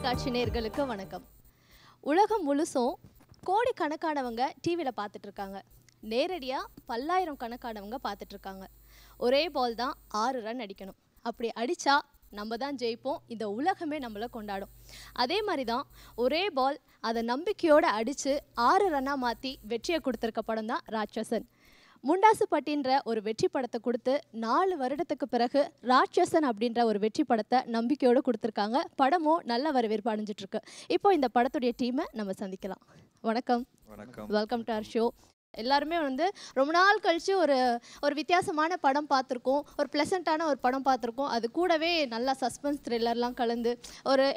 தொலைக்காட்சி நேயர்களுக்கு வணக்கம். உலகம் முழுசும் கோடிக்கணக்கானவங்க டிவியில் பார்த்துட்டு இருக்காங்க. நேரடியாக பல்லாயிரம் கணக்கானவங்க பார்த்துட்டு இருக்காங்க. ஒரே பால் தான் 6 ரன் அடிக்கணும். அப்படி அடித்தா நம்ம தான் ஜெயிப்போம், இந்த உலகமே நம்மளை கொண்டாடும். அதே மாதிரி தான் ஒரே பால் அதை நம்பிக்கையோடு அடித்து 6 ரன்னாக மாற்றி வெற்றியை கொடுத்துருக்க படம் தான் ராட்சசன். முண்டாசு பட்டின்ற ஒரு வெற்றி படத்தை கொடுத்து 4 வருடத்துக்கு பிறகு ராட்சசன் அப்படின்ற ஒரு வெற்றி படத்தை நம்பிக்கையோடு கொடுத்துருக்காங்க. படமும் நல்ல வரவேற்பு அடைஞ்சிட்ருக்கு. இப்போ இந்த படத்துடைய டீமை நம்ம சந்திக்கலாம். வணக்கம். வணக்கம். Welcome to our show. எல்லாருமே ரொம்ப நாள் கழித்து ஒரு வித்தியாசமான படம் பார்த்துருக்கோம், ஒரு ப்ளசண்ட்டான ஒரு படம் பார்த்துருக்கோம். அது கூடவே நல்லா சஸ்பென்ஸ் த்ரில்லர்லாம் கலந்து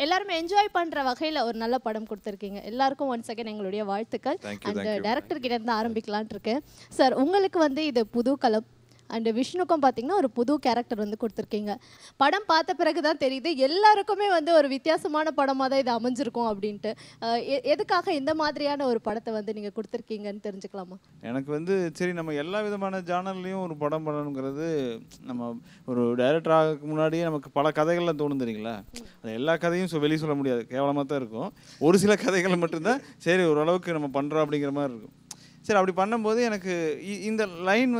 எல்லாருமே என்ஜாய் பண்ணுற வகையில் ஒரு நல்ல படம் கொடுத்துருக்கீங்க. எல்லாருக்கும் ஒன்ஸ் அகேன் எங்களுடைய வாழ்த்துக்கள். அண்ட் டைரக்டர் கிட்ட இருந்து ஆரம்பிக்கலான் இருக்கேன். சார், உங்களுக்கு இது புது களம் அண்ட் விஷ்ணுக்கும் பார்த்தீங்கன்னா ஒரு புது கேரக்டர் கொடுத்துருக்கீங்க. படம் பார்த்த பிறகு தான் தெரியுது எல்லாருக்குமே ஒரு வித்தியாசமான படமாக தான் இது அமைஞ்சிருக்கும் அப்படின்ட்டு. எதுக்காக இந்த மாதிரியான ஒரு படத்தை நீங்கள் கொடுத்துருக்கீங்கன்னு தெரிஞ்சுக்கலாமா? எனக்கு சரி, நம்ம எல்லா விதமான ஜானர்லேயும் ஒரு படம் பண்ணணுங்கிறது, நம்ம ஒரு டைரக்டர் ஆகிறதுக்கு முன்னாடியே நமக்கு பல கதைகள்லாம் தோணும் தெரியுங்களா. அது எல்லா கதையும் வெளியே சொல்ல முடியாது, கேவலமாக தான் இருக்கும். ஒரு சில கதைகள் மட்டும்தான் சரி ஓரளவுக்கு நம்ம பண்ணுறோம் அப்படிங்கிற மாதிரி இருக்கும். சரி, அப்படி பண்ணும்போது எனக்கு இந்த லைன்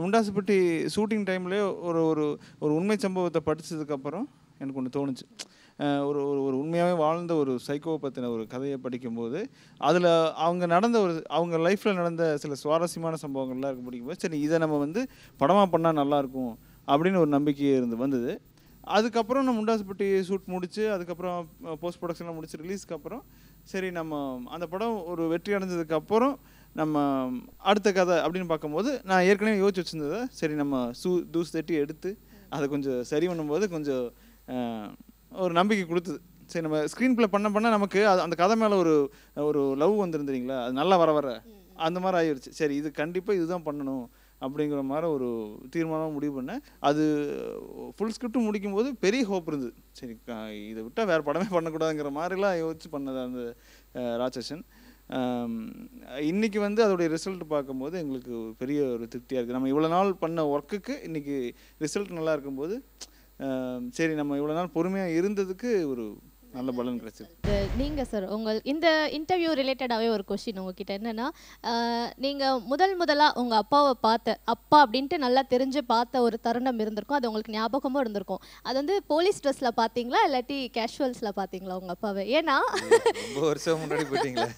முண்டாசுப்பட்டி ஷூட்டிங் டைம்லேயே ஒரு ஒரு ஒரு உண்மை சம்பவத்தை படித்ததுக்கப்புறம் எனக்கு ஒன்று தோணுச்சு. ஒரு ஒரு உண்மையாகவே வாழ்ந்த ஒரு சைக்கோவை பற்றின ஒரு கதையை படிக்கும்போது அதில் அவங்க லைஃப்பில் நடந்த சில சுவாரஸ்யமான சம்பவங்கள்லாம் இருக்க படிக்கும்போது சரி இதை நம்ம படமாக பண்ணால் நல்லாயிருக்கும் அப்படின்னு ஒரு நம்பிக்கை வந்தது. அதுக்கப்புறம் நான் முண்டாசுப்பட்டி ஷூட் முடித்து அதுக்கப்புறம் போஸ்ட் ப்ரொடக்ஷன்லாம் முடிச்சு ரிலீஸ்க்கு அப்புறம் சரி நம்ம அந்த படம் ஒரு வெற்றி அடைஞ்சதுக்கப்புறம் நம்ம அடுத்த கதை அப்படின்னு பார்க்கும்போது நான் ஏற்கனவே யோசிச்சு வச்சுருந்ததை சரி நம்ம தூசு தட்டி எடுத்து அதை கொஞ்சம் சரி பண்ணும்போது கொஞ்சம் ஒரு நம்பிக்கை கொடுத்தது. சரி நம்ம ஸ்க்ரீன் ப்ளே பண்ண நமக்கு அந்த கதை மேலே ஒரு லவ் வந்துருந்துறீங்களா, அது நல்லா வர அந்த மாதிரி ஆகிடுச்சு. சரி இது கண்டிப்பாக இதுதான் பண்ணணும் அப்படிங்கிற மாதிரி ஒரு தீர்மானம் முடிவு பண்ணேன். அது ஃபுல் ஸ்கிரிப்ட் முடிக்கும்போது பெரிய ஹோப் இருந்தது. சரி இதை விட்டால் வேறு படமே பண்ணக்கூடாதுங்கிற மாதிரிலாம் யோசிச்சு பண்ணது அந்த ராட்சசன். இன்றைக்கி அதோடைய ரிசல்ட் பார்க்கும்போது எங்களுக்கு பெரிய ஒரு திருப்தியாக இருக்குது. நம்ம இவ்வளோ நாள் பண்ண ஒர்க்குக்கு இன்றைக்கி ரிசல்ட் நல்லா இருக்கும்போது சரி நம்ம இவ்வளோ நாள் பொறுமையாக இருந்ததுக்கு ஒரு நல்ல பலன் கிடைச்சிருக்கு. நீங்கள் சார் இந்த இன்டர்வியூ ரிலேட்டடாகவே ஒரு கொஸ்டின் உங்ககிட்ட என்னென்னா, நீங்கள் முதலாக உங்கள் அப்பாவை அப்பா அப்படின்ட்டு நல்லா தெரிஞ்சு பார்த்த ஒரு தருணம் இருந்திருக்கும், அது உங்களுக்கு ஞாபகமும் இருந்திருக்கும். அது போலீஸ் ட்ரெஸ்ஸில் பார்த்தீங்களா இல்லாட்டி கேஷுவல்ஸில் பார்த்தீங்களா உங்கள் அப்பாவை? ஏன்னா ரொம்ப வருஷம் முன்னாடி போயிட்டீங்களா?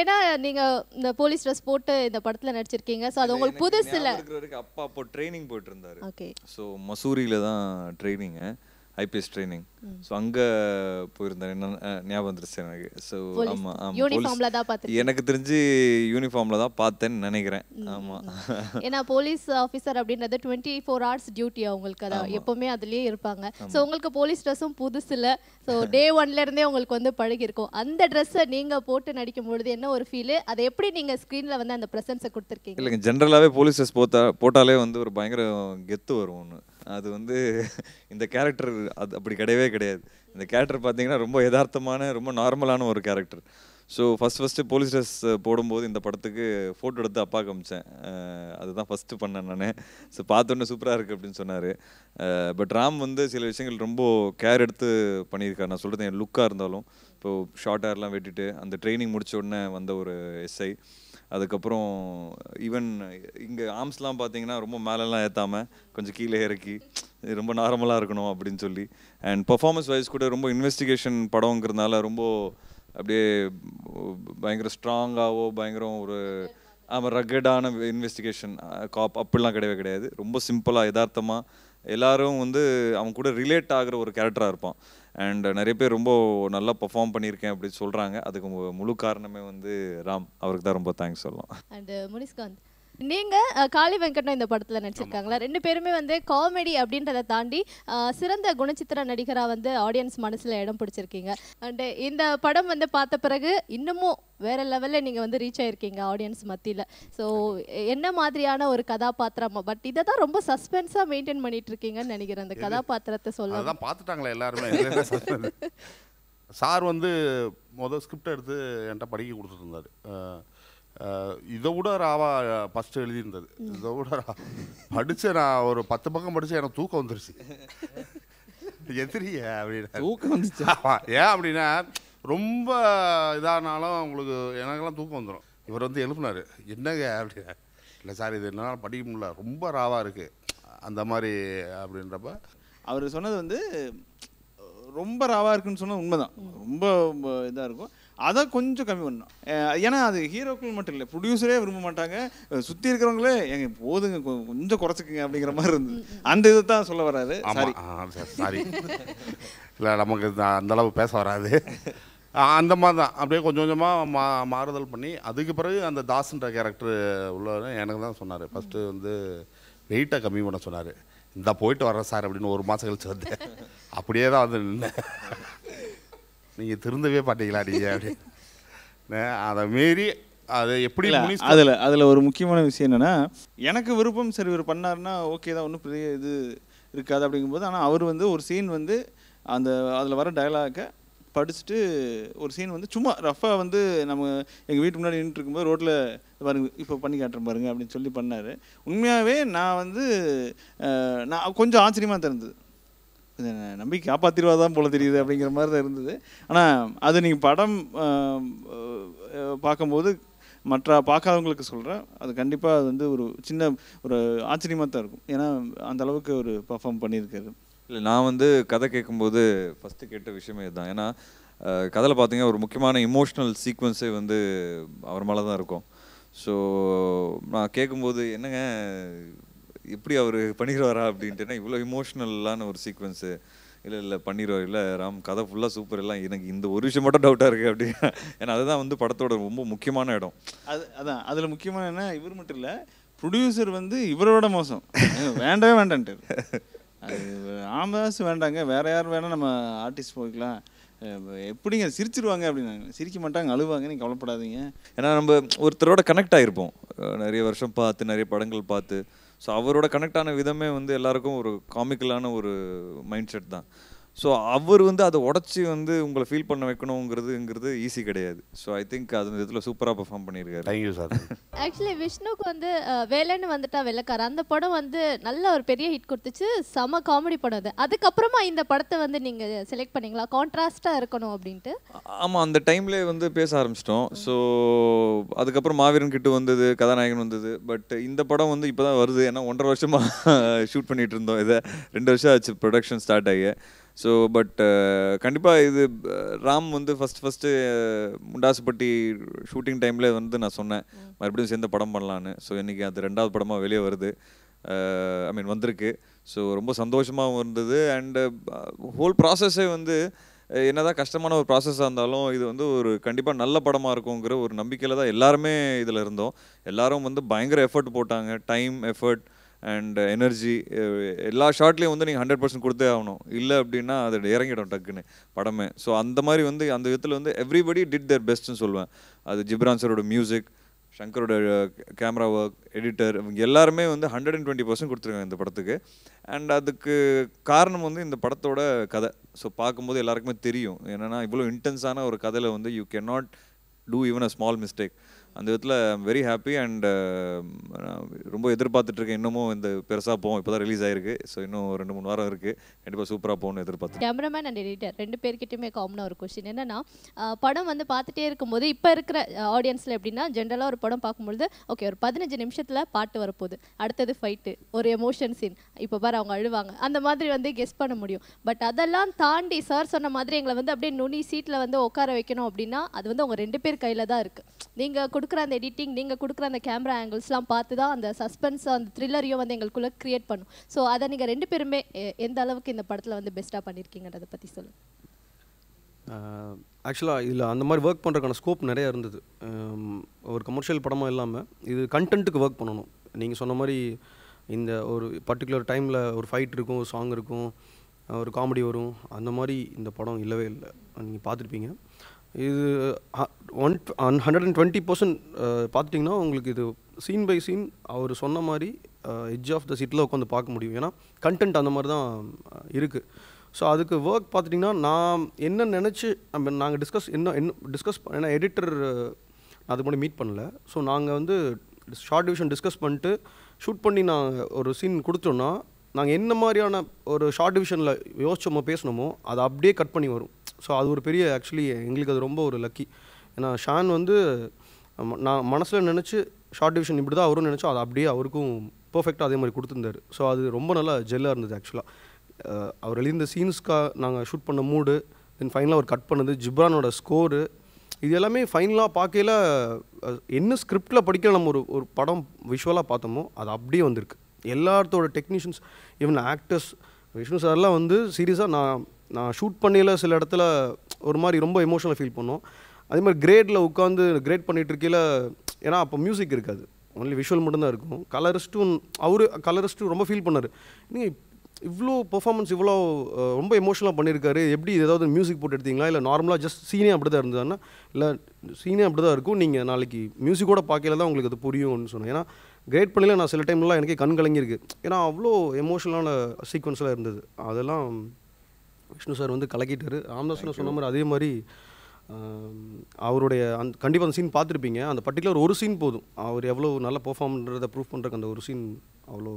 ஏன்னா நீங்கள் இந்த போலீஸ் ட்ரெஸ் போட்டு இந்த படத்தில் நடிச்சிருக்கீங்க. ஸோ அது உங்களுக்கு புதுசில் அப்பா அப்போ ட்ரைனிங் போயிட்டு இருந்தாரு. ஓகே. ஸோ மசூரியில் தான் ட்ரைனிங்கு, ஐபிஎஸ் ட்ரைனிங். ஸோ அங்கே போயிருந்தேன், என்ன ஞாபகம் வந்துருச்சு எனக்கு. ஸோ ஆமாம், யூனிஃபார்மில் தான் பார்த்து எனக்கு தெரிஞ்சு யூனிஃபார்மில் தான் பார்த்தேன்னு நினைக்கிறேன். ஆமாம், ஏன்னா போலீஸ் ஆஃபீஸர் அப்படின்றது 24 hours டியூட்டி அவங்களுக்கு, அதான் எப்போவுமே அதுலேயே இருப்பாங்க. ஸோ உங்களுக்கு போலீஸ் ட்ரெஸ்ஸும் புதுசில், ஸோ டே 1லேருந்தே உங்களுக்கு பழகிருக்கும். அந்த ட்ரெஸ்ஸை நீங்கள் போட்டு நடிக்கும் பொழுது என்ன ஒரு ஃபீலு, அதை எப்படி நீங்கள் ஸ்க்ரீனில் அந்த ப்ரெசன்ஸை கொடுத்துருக்கீங்க? இல்லைங்க, ஜென்ரலாகவே போலீஸ் ட்ரெஸ் போட்டாலே ஒரு பயங்கர கெத்து வரும் ஒன்று. அது இந்த கேரக்டர் அது அப்படி கிடையவே கிடையாது. இந்த கேரக்டர் பார்த்தீங்கன்னா ரொம்ப யதார்த்தமான ரொம்ப நார்மலான ஒரு character. So first police dress போடும்போது இந்த படத்துக்கு ஃபோட்டோ எடுத்து அப்பா காமிச்சேன். அதுதான் ஃபஸ்ட்டு பண்ணேன் நான். ஸோ பார்த்தோன்னே சூப்பராக இருக்குது அப்படின்னு சொன்னார். பட் ராம் சில விஷயங்கள் ரொம்ப கேர் எடுத்து பண்ணியிருக்காரு. நான் சொல்கிறது என் லுக்காக இருந்தாலும் இப்போது ஷார்ட் ஹேர்லாம் வெட்டிட்டு அந்த ட்ரைனிங் முடித்த உடனே வந்த ஒரு எஸ்ஐ. அதுக்கப்புறம் ஈவன் இங்கே ஆர்ம்ஸ்லாம் பார்த்தீங்கன்னா ரொம்ப மேலெலாம் ஏற்றாமல் கொஞ்சம் கீழே இறக்கி ரொம்ப நார்மலாக இருக்கணும் அப்படின்னு சொல்லி. அண்ட் பர்ஃபார்மன்ஸ் வைஸ் கூட ரொம்ப இன்வெஸ்டிகேஷன் படங்கிறதுனால ரொம்ப அப்படியே பயங்கர ஸ்ட்ராங்காகவோ பயங்கரம் ஒரு ரக்கடான இன்வெஸ்டிகேஷன் காப் அப்படிலாம் கிடையவே கிடையாது. ரொம்ப சிம்பிளாக யதார்த்தமாக எல்லாரும் அவன் கூட ரிலேட் ஆகிற ஒரு கேரக்டராக இருப்பான். அண்ட் நிறைய பேர் ரொம்ப நல்லா பர்ஃபார்ம் பண்ணியிருக்கேன் அப்படின்னு சொல்கிறாங்க. அதுக்கு முழு காரணமே ராம், அவருக்கு தான் ரொம்ப தேங்க்ஸ் சொல்லலாம். அண்ட் முனிஷ்காந்த், நீங்கள் காளி வெங்கட்டும் இந்த படத்தில் நடிச்சிருக்காங்களா? 2 பேருமே காமெடி அப்படின்றத தாண்டி சிறந்த குணச்சித்திர நடிகராக ஆடியன்ஸ் மனசில் இடம் பிடிச்சிருக்கீங்க. அண்டு இந்த படம் பார்த்த பிறகு இன்னமும் வேற லெவலில் நீங்கள் ரீச் ஆயிருக்கீங்க ஆடியன்ஸ் மத்தியில். ஸோ என்ன மாதிரியான ஒரு கதாபாத்திரம்? பட் இதை தான் ரொம்ப சஸ்பென்ஸாக மெயின்டைன் பண்ணிட்டு இருக்கீங்கன்னு நினைக்கிறேன். அந்த கதாபாத்திரத்தை சொல்ல அதான் பார்த்துட்டாங்களே எல்லாருமே. சார் மொதல் ஸ்கிரிப்ட் எடுத்து என்கிட்ட படிக்க கொடுத்துட்டு இருந்தார். இதை விட ராவா ஃபஸ்ட்டு எழுதியிருந்தது. இதை விட படித்து நான் ஒரு 10 பக்கம் படித்து எனக்கு தூக்கம் வந்துருச்சு. எதிரிய அப்படின்னு. தூக்கம் வந்துச்சு. ஏன் அப்படின்னா ரொம்ப இதானாலும் உங்களுக்கு எனக்கெல்லாம் தூக்கம் வந்துடும். இவர் வந்து எழுப்புனார், என்னங்க அப்படின்னா, இல்லை சார் இது என்னால் படிக்க முடியல, ரொம்ப ராவாக இருக்குது அந்த மாதிரி அப்படின்றப்ப அவர் சொன்னது வந்து ரொம்ப ராவாக இருக்குன்னு சொன்னால் உண்மைதான், ரொம்ப இதாக இருக்கும். அதை கொஞ்சம் கம்மி பண்ணணும். ஏன்னா அது ஹீரோக்கள் மட்டும் இல்லை, ப்ரொடியூசரே விரும்ப மாட்டாங்க, சுற்றி இருக்கிறவங்களே எங்க போதுங்க கொஞ்சம் குறைச்சிக்குங்க அப்படிங்கிற மாதிரி இருந்தது. அந்த இதை தான் சொல்ல வராது. சாரி இல்லை, நமக்கு அந்தளவு பேச வராது. அந்த மாதிரி தான் அப்படியே கொஞ்சம் கொஞ்சமாக மாறுதல் பண்ணி அதுக்கு பிறகு அந்த தாஸ்ன்ற கேரக்டர் உள்ள எனக்கு தான் சொன்னார். ஃபஸ்ட்டு வந்து வெயிட்டை கம்மி பண்ண சொன்னார். இந்த போயிட்டு வர்றேன் சார் அப்படின்னு 1 மாதம் கழிச்சு வந்தேன். அப்படியே தான் வந்து நின்னேன். நீங்கள் திருந்தவே மாட்டீங்களா நீங்கள் அப்படின்னு. அதை மீறி அதை எப்படி அதில் ஒரு முக்கியமான விஷயம் என்னென்னா, எனக்கு விருப்பம் சரி இவர் பண்ணாருன்னா ஓகே தான், ஒன்றும் பெரிய இது இருக்காது அப்படிங்கும்போது. ஆனால் அவர் வந்து ஒரு சீன் வந்து அந்த அதில் வர டயலாக்கை படிச்சுட்டு ஒரு சீன் வந்து சும்மா ரஃபாக வந்து நம்ம எங்கள் வீட்டு முன்னாடி நின்றுட்டு இருக்கும்போது ரோட்டில் பாருங்க இப்போ பண்ணி காட்டுறேன் பாருங்க அப்படின்னு சொல்லி பண்ணார். உண்மையாகவே நான் வந்து நான் கொஞ்சம் ஆச்சரியமாக தான் இருந்தது, நம்பிக்கை காப்பாற்றிடுவாதான் போல தெரியுது அப்படிங்கிற மாதிரி தான் இருந்தது. ஆனால் அது நீங்கள் படம் பார்க்கும்போது மற்ற பார்க்காதவங்களுக்கு சொல்கிறேன், அது கண்டிப்பாக அது வந்து ஒரு சின்ன ஒரு ஆச்சரியமாக தான் இருக்கும். ஏன்னா அந்த அளவுக்கு ஒரு பர்ஃபார்ம் பண்ணியிருக்காரு. இல்லை, நான் வந்து கதை கேட்கும்போது ஃபஸ்ட்டு கேட்ட விஷயமே இதுதான். ஏன்னா கதையில் பார்த்தீங்கன்னா ஒரு முக்கியமான இமோஷ்னல் சீக்வன்ஸே வந்து அவர் மேலே தான் இருக்கும். ஸோ நான் கேட்கும்போது என்னங்க எப்படி அவர் பண்ணிடுவாரா அப்படின்ட்டுனா, இவ்வளோ இமோஷ்னலான ஒரு சீக்வன்ஸு, இல்லை பண்ணிடுவார், இல்லை ராம் கதை ஃபுல்லாக சூப்பர், எல்லாம் எனக்கு இந்த ஒரு விஷயம் மட்டும் டவுட்டாக இருக்குது அப்படின்னு. ஏன்னா அதுதான் வந்து படத்தோட ரொம்ப முக்கியமான இடம். அதான் அதில் முக்கியமான என்ன, இவர் மட்டும் இல்லை, ப்ரொடியூசர் வந்து இவரோட மோசம், வேண்டவே வேண்டான்ட்டு. அது ராமதாஸ் வேண்டாங்க, வேறு யார் வேணால் நம்ம ஆர்டிஸ்ட் போய்க்கலாம், எப்படிங்க சிரிச்சிருவாங்க அப்படின்னாங்க. சிரிக்க மாட்டாங்க, அழுவாங்க, நீங்கள் கவலைப்படாதீங்க. ஏன்னா நம்ம ஒருத்தரோட கனெக்ட் ஆகிருப்போம், நிறைய வருஷம் பார்த்து, நிறைய படங்கள் பார்த்து. ஸோ அவரோட கனெக்ட் ஆன விதமே வந்து எல்லாருக்கும் ஒரு காமிக்கலான ஒரு மைண்ட் செட் தான். ஸோ அவர் வந்து அதை உடச்சி வந்து உங்களை ஃபீல் பண்ண வைக்கணுங்கிறது ஈஸி கிடையாது. ஸோ ஐ திங்க் அது இதில் சூப்பராக பெர்ஃபார்ம் பண்ணியிருக்காரு. Thank you sir. ஆக்சுவலி விஷ்ணுக்கு வந்து வேலைன்னு வந்துட்டா வெள்ளைக்காரன் அந்த படம் வந்து நல்ல ஒரு பெரிய ஹிட் கொடுத்துச்சு, செம காமெடி படம் அது. அதுக்கப்புறமா இந்த படத்தை வந்து நீங்கள் செலக்ட் பண்ணீங்களா, கான்ட்ராஸ்டாக இருக்கணும் அப்படின்ட்டு? ஆமாம், அந்த டைம்லேயே வந்து பேச ஆரம்பிச்சிட்டோம். ஸோ அதுக்கப்புறம் மாவீரன் கிட்ட வந்தது, கதாநாயகன் வந்தது. பட் இந்த படம் வந்து இப்போ தான் வருது. ஏன்னா 1.5 வருஷமாக ஷூட் பண்ணிகிட்டு இருந்தோம், இதை 2 வருஷம் ஆச்சு ப்ரொடக்ஷன் ஸ்டார்ட் ஆகி. ஸோ பட் கண்டிப்பாக இது ராம் வந்து ஃபஸ்ட்டு முண்டாசுப்பட்டி ஷூட்டிங் டைமில் வந்து நான் சொன்னேன் மறுபடியும் சேர்ந்து படம் பண்ணலான்னு. ஸோ இன்றைக்கி அது 2வது படமாக வெளியே வருது, வந்திருக்கு. ஸோ ரொம்ப சந்தோஷமாகவும் இருந்தது. அண்டு ஹோல் ப்ராசஸே வந்து என்னதான் கஷ்டமான ஒரு ப்ராசஸாக இருந்தாலும் இது வந்து ஒரு கண்டிப்பாக நல்ல படமாக இருக்குங்கிற ஒரு நம்பிக்கையில் தான் எல்லாருமே இதில் இருந்தோம். எல்லாரும் வந்து பயங்கர எஃபர்ட் போட்டாங்க, டைம், எஃபர்ட் அண்ட் எனர்ஜி. எல்லா ஷார்ட்லேயும் வந்து நீங்கள் 100% கொடுத்தே ஆகணும், இல்லை அப்படின்னா அது இறங்கிடும் டக்குன்னு படமே. ஸோ அந்த மாதிரி வந்து அந்த விதத்தில் வந்து எவ்ரிபடி டிட் தேர் பெஸ்ட்னு சொல்லுவேன். அது ஜிப்ரான் சரோட மியூசிக், சங்கரோட கேமரா ஒர்க், எடிட்டர், இவங்க எல்லாருமே வந்து 120% கொடுத்துருக்காங்க இந்த படத்துக்கு. அண்ட் அதுக்கு காரணம் வந்து இந்த படத்தோட கதை. ஸோ பார்க்கும்போது எல்லாருக்குமே தெரியும் என்னென்னா இவ்வளோ இன்டென்ஸான ஒரு கதையில் வந்து you can not do even a small mistake. அந்த விதத்தில் ஐம் வெரி ஹாப்பி. அண்ட் ரொம்ப எதிர்பார்த்துட்ருக்கேன், இன்னமும் இந்த பெருசாக போவோம். இப்போ தான் ரிலீஸ் ஆகிருக்கு. ஸோ இன்னும் 2-3 வாரம் இருக்குது, கண்டிப்பாக சூப்பராக போகணும்னு எதிர்பார்த்து. கேமராமேன் அண்ட் எடிட்டர் 2 பேர்கிட்டையுமே காமனாக ஒரு கொஸ்டின் என்னென்னா, படம் வந்து பார்த்துட்டே இருக்கும்போது இப்போ இருக்கிற ஆடியன்ஸில் எப்படின்னா ஜென்ரலாக ஒரு படம் பார்க்கும்பொழுது ஓகே ஒரு 15 நிமிஷத்தில் பாட்டு வரப்போகுது, அடுத்தது ஃபைட்டு, ஒரு எமோஷன் சீன், இப்போ பாரு அவங்க அழுவாங்க, அந்த மாதிரி வந்து கெஸ் பண்ண முடியும். பட் அதெல்லாம் தாண்டி சார் சொன்ன மாதிரி எங்களை வந்து அப்படியே நுனி சீட்டில் வந்து உட்கார வைக்கணும் அப்படின்னா அது வந்து அவங்க 2 பேர் கையில் தான் இருக்குது. நீங்கள் கொடுக்குற அந்த எடிட்டிங், நீங்கள் கொடுக்குற அந்த கேமரா ஆங்கிள்ஸ்லாம் பார்த்து தான் அந்த சஸ்பென்ஸ், அந்த த்ரில்லரையும் வந்து எங்களுக்குள்ளே க்ரியேட் பண்ணும். ஸோ அதை நீங்கள் 2 பேருமே எந்த அளவுக்கு இந்த படத்தில் வந்து பெஸ்ட்டாக பண்ணியிருக்கீங்கன்றதை பற்றி சொல்லுங்கள். ஆக்சுவலாக இதில் அந்த மாதிரி ஒர்க் பண்ணுறதுக்கான ஸ்கோப் நிறையா இருந்தது. ஒரு கமர்ஷியல் படமாக இல்லாமல் இது கண்டென்ட்டுக்கு ஒர்க் பண்ணணும். நீங்கள் சொன்ன மாதிரி இந்த ஒரு பர்டிகுலர் டைமில் ஒரு ஃபைட் இருக்கும், ஒரு சாங் இருக்கும், ஒரு காமெடி வரும், அந்த மாதிரி இந்த படம் இல்லவே இல்லை. நீங்கள் பார்த்துருப்பீங்க. இது 120% பார்த்துட்டிங்கன்னா உங்களுக்கு இது சீன் பை சீன் அவர் சொன்ன மாதிரி எட்ஜ் ஆஃப் த சீட்டில் உட்காந்து பார்க்க முடியும். ஏன்னா கண்டென்ட் அந்த மாதிரி தான் இருக்குது. ஸோ அதுக்கு ஒர்க் பார்த்துட்டிங்கன்னா நான் என்ன நினச்சி நாங்கள் டிஸ்கஸ் ஏன்னா எடிட்டர் அதுக்கு முன்னாடி மீட் பண்ணல. ஸோ நாங்கள் வந்து ஷார்ட் டிவிஷன் டிஸ்கஸ் பண்ணிட்டு ஷூட் பண்ணி நான் ஒரு சீன் கொடுத்தோன்னா நாங்கள் என்ன மாதிரியான ஒரு ஷார்ட் டிவிஷனில் யோசிச்சோமோ பேசணுமோ அதை அப்படியே கட் பண்ணி வரும். ஸோ அது ஒரு பெரிய ஆக்சுவலி எங்களுக்கு அது ரொம்ப ஒரு லக்கி. ஏன்னா ஷான் வந்து நான் மனசில் நினச்சி ஷார்ட் டிவிஷன் இப்படி தான் அவரும் நினச்சோம், அதை அப்படியே அவருக்கும் பர்ஃபெக்டாக அதே மாதிரி கொடுத்துருந்தாரு. ஸோ அது ரொம்ப நல்லா ஜெல்லாக இருந்தது ஆக்சுவலாக. அவர் எழுந்த சீன்ஸ்க்காக நாங்கள் ஷூட் பண்ண மூடு, தென் ஃபைனலாக அவர் கட் பண்ணது, ஜிப்ரானோட ஸ்கோரு, இது எல்லாமே ஃபைனலாக பார்க்கையில் என்ன ஸ்கிரிப்டில் படிக்க நம்ம ஒரு படம் விஷுவலாக பார்த்தோமோ அது அப்படியே வந்திருக்கு. எல்லாத்தோட டெக்னீஷியன்ஸ், ஈவன் ஆக்டர்ஸ், விஷ்ணு சார்லாம் வந்து சீரியஸாக நான் ஷூட் பண்ணையில் சில இடத்துல ஒரு மாதிரி ரொம்ப எமோஷனலாக ஃபீல் பண்ணோம். அதே மாதிரி கிரேடில் உட்காந்து கிரேட் பண்ணிகிட்டு இருக்கையில், ஏன்னா அப்போ மியூசிக் இருக்காது, ஒன்லி விஷுவல் மட்டும்தான் இருக்கும். கலரிஸ்ட்டும் ரொம்ப ஃபீல் பண்ணார். நீங்கள் இவ்வளோ பெர்ஃபார்மன்ஸ் இவ்வளோ ரொம்ப எமோஷனலாக பண்ணியிருக்காரு, எப்படி ஏதாவது மியூசிக் போட்டு எடுத்தீங்களா, இல்லை நார்மலாக ஜஸ்ட் சீனே அப்படி தான் இருந்ததுன்னா, இல்லை சீனே அப்படி தான் இருக்கும், நீங்கள் நாளைக்கு மியூசிக்கோட பார்க்கல தான் உங்களுக்கு அது புரியும்னு சொன்னேன். ஏன்னா கிரேட் பண்ணல நான் சில டைம்லாம் எனக்கு கண் கலங்கியிருக்கு. ஏன்னா அவ்வளோ எமோஷனலான சீக்வன்ஸ்லாம் இருந்தது. அதெல்லாம் விஷ்ணு சார் வந்து கலக்கிட்டார். ராமதாஸ் சொன்ன மாதிரி அதே மாதிரி அவருடைய கண்டிப்பாக அந்த சீன் பார்த்துருப்பீங்க. அந்த பர்டிகுலர் ஒரு சீன் போதும் அவர் எவ்வளோ நல்லா பெர்ஃபார்ம்ன்றதை ப்ரூவ் பண்ணுறக்கு. அந்த ஒரு சீன் அவ்வளோ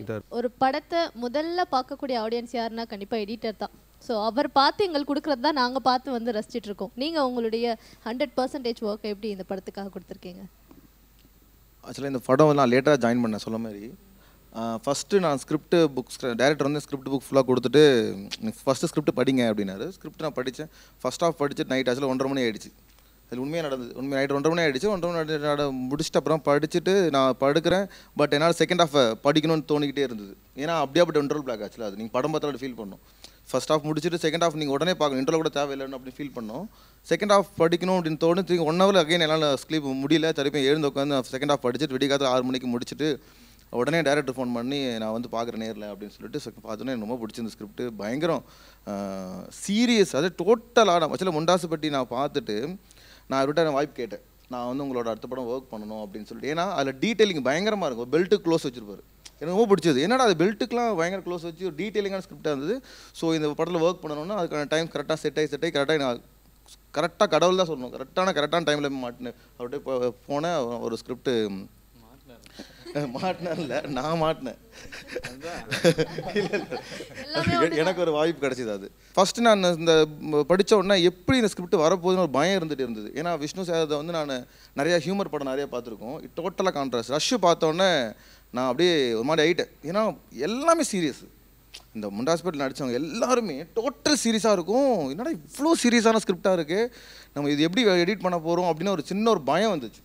இதாக. ஒரு படத்தை முதல்ல பார்க்கக்கூடிய ஆடியன்ஸ் யாருன்னா கண்டிப்பாக எடிட்டர் தான். ஸோ அவர் பார்த்து எங்களுக்கு கொடுக்குறது தான் நாங்கள் பார்த்து வந்து ரசிச்சிட்டு இருக்கோம். நீங்கள் உங்களுடைய 100% ஒர்க் எப்படி இந்த படத்துக்காக கொடுத்துருக்கீங்க? ஆக்சுவலாக இந்த படம் வந்து நான் லேட்டாக ஜாயின் பண்ணேன் சொல்ல மாதிரி. ஃபஸ்ட்டு நான் ஸ்கிரிப்ட் புக்ஸ் டேரக்டர் வந்து ஸ்கிரிப்ட் புக் ஃபுல்லாக கொடுத்துட்டு ஃபஸ்ட்டு ஸ்கிரிப்ட் படிங்க அப்படின்னாரு. ஸ்கிரிப்ட் நான் படித்தேன். ஃபஸ்ட் ஆஃப் படிச்சுட்டு நைட் ஆக்சுவலாக 1:30 மணி ஆகிடுச்சு. அது உண்மையாக நடந்தது. நைட் 1:30 மணி ஆகிடுச்சு. 1:30 மணி முடிச்சுட்டு அப்புறம் படிச்சுட்டு நான் படுக்கிறேன். பட் என்னால் செகண்ட் ஆஃப் படிக்கணும்னு தோணிக்கிட்டே இருந்தது. ஏன்னா அப்படியே அப்படி இன்டர்வல் பிளாக் ஆக்சுவலாக அது நீங்கள் படம் பார்த்தாலும் ஃபீல் பண்ணும். ஃபஸ்ட் ஆஃப் முடிச்சுட்டு செகண்ட் ஆஃப் நீங்கள் உடனே பார்க்கணும், இன்டர்வல் கூட தேவையில்லைன்னு அப்படி ஃபீல் பண்ணோம். செகண்ட் ஆஃப் படிக்கணும் அப்படின்னு தோணு 1 ஹவர் அகைன் என்னால் ஸ்லீப் முடியல. திருப்பி எழுந்து உட்காந்து செகண்ட் ஆஃப் படிச்சுட்டு விடிகாலத்தில் 6 மணிக்கு முடிச்சுட்டு உடனே டேரக்டர் ஃபோன் பண்ணி நான் வந்து பார்க்குறேன் நேரில் அப்படின்னு சொல்லிட்டு பார்த்தோன்னே எனக்கு ரொம்ப பிடிச்சிருந்த ஸ்கிரிப்ட். பயங்கரம் சீரியஸ், அது டோட்டலாக ஆக்சுவலாக முண்டாசுப்பட்டி நான் பார்த்துட்டு நான் அவர்கிட்ட வாய்ப்பு கேட்டேன், நான் வந்து உங்களோட அடுத்த படம் ஒர்க் பண்ணணும் அப்படின்னு சொல்லிட்டு. ஏன்னா அதில் டீட்டெயிலிங் பயங்கரமாக இருக்கும். பெல்ட்டு க்ளோஸ் வச்சுருப்பார். எனக்கு ரொம்ப பிடிச்சது. என்னடா அது பெல்ட்டுக்கெலாம் பயங்கர க்ளோஸ் வச்சு ஒரு டீட்டெயிலிங்கான ஸ்கிரிப்டாக இருந்தது. ஸோ இந்த படத்தில் ஒர்க் பண்ணணும்னா அதுக்கான டைம் கரெக்டாக செட் ஆகி கரெக்டாக நான் கரெக்டாக கடவுள் தான் சொல்லணும், கரெக்டான டைமில் மாட்டினேன். அவர்கிட்ட போனேன். ஒரு ஸ்கிரிப்ட் மாட்டினேன், இல்லை நான் மாட்டினேன். எனக்கு ஒரு வாய்ப்பு கிடைச்சிது. அது ஃபஸ்ட்டு நான் இந்த படித்த உடனே எப்படி இந்த ஸ்கிரிப்ட் வரப்போகுதுன்னு ஒரு பயம் இருந்துகிட்டு. ஏன்னா விஷ்ணு சாரதை வந்து நான் நிறையா ஹியூமர் படம் நிறையா பார்த்துருக்கோம். டோட்டலாக கான்ட்ராஸ்ட். ரஷ்ஷு பார்த்தோன்னே நான் அப்படியே ஒரு மாதிரி ஆகிட்டேன். ஏன்னா எல்லாமே சீரியஸ். இந்த முண்டாஸ்பேட்டில் நடித்தவங்க எல்லாருமே டோட்டல் சீரியஸாக இருக்கும். என்னடா இவ்வளோ சீரியஸான ஸ்கிரிப்டாக இருக்குது, நம்ம இது எப்படி எடிட் பண்ண போகிறோம் அப்படின்னு ஒரு சின்ன ஒரு பயம் வந்துச்சு,